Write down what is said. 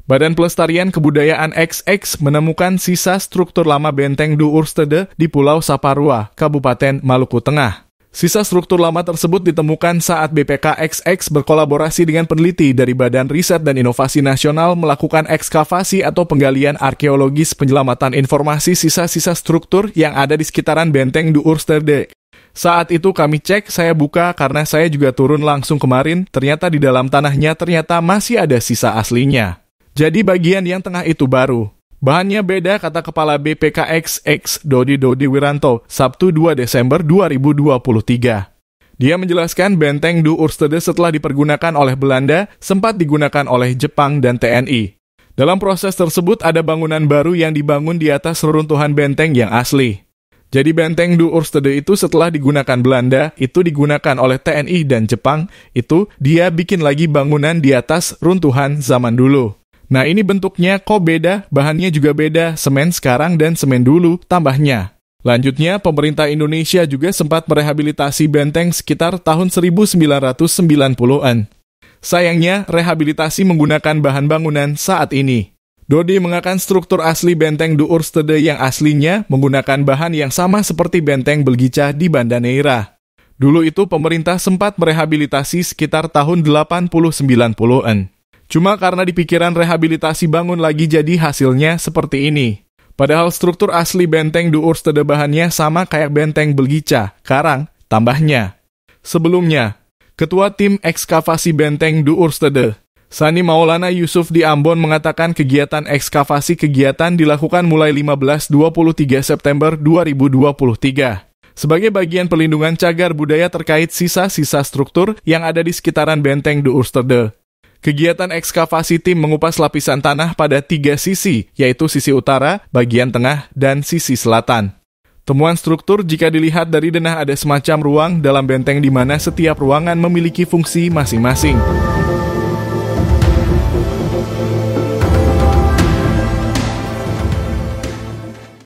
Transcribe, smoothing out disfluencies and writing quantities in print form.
Badan Pelestarian Kebudayaan XX menemukan sisa struktur lama benteng Du Oorstede di Pulau Saparua, Kabupaten Maluku Tengah. Sisa struktur lama tersebut ditemukan saat BPKXX berkolaborasi dengan peneliti dari Badan Riset dan Inovasi Nasional melakukan ekskavasi atau penggalian arkeologis penyelamatan informasi sisa-sisa struktur yang ada di sekitaran benteng Du Oorstede. Saat itu kami cek, saya buka karena saya juga turun langsung kemarin, ternyata di dalam tanahnya ternyata masih ada sisa aslinya. Jadi bagian yang tengah itu baru. Bahannya beda, kata Kepala BPKXX Dodi Wiranto, Sabtu 2 Desember 2023. Dia menjelaskan benteng Du Oorstede setelah dipergunakan oleh Belanda, sempat digunakan oleh Jepang dan TNI. Dalam proses tersebut ada bangunan baru yang dibangun di atas reruntuhan benteng yang asli. Jadi benteng Du Oorstede itu setelah digunakan Belanda, itu digunakan oleh TNI dan Jepang, itu dia bikin lagi bangunan di atas runtuhan zaman dulu. Nah ini bentuknya kok beda, bahannya juga beda, semen sekarang dan semen dulu, tambahnya. Lanjutnya, pemerintah Indonesia juga sempat merehabilitasi benteng sekitar tahun 1990-an. Sayangnya, rehabilitasi menggunakan bahan bangunan saat ini. Dodi mengatakan struktur asli benteng Du Oorstede yang aslinya menggunakan bahan yang sama seperti benteng Belgica di Banda Neira. Dulu itu pemerintah sempat merehabilitasi sekitar tahun 80-90-an. Cuma karena di pikiran rehabilitasi bangun lagi jadi hasilnya seperti ini. Padahal struktur asli benteng Du Oorstede bahannya sama kayak benteng Belgica, karang, tambahnya. Sebelumnya, Ketua Tim Ekskavasi Benteng Du Oorstede, Sani Maulana Yusuf di Ambon mengatakan kegiatan ekskavasi dilakukan mulai 15-23 September 2023. Sebagai bagian pelindungan cagar budaya terkait sisa-sisa struktur yang ada di sekitaran benteng Du Oorstede. Kegiatan ekskavasi tim mengupas lapisan tanah pada 3 sisi, yaitu sisi utara, bagian tengah, dan sisi selatan. Temuan struktur jika dilihat dari denah ada semacam ruang dalam benteng di mana setiap ruangan memiliki fungsi masing-masing.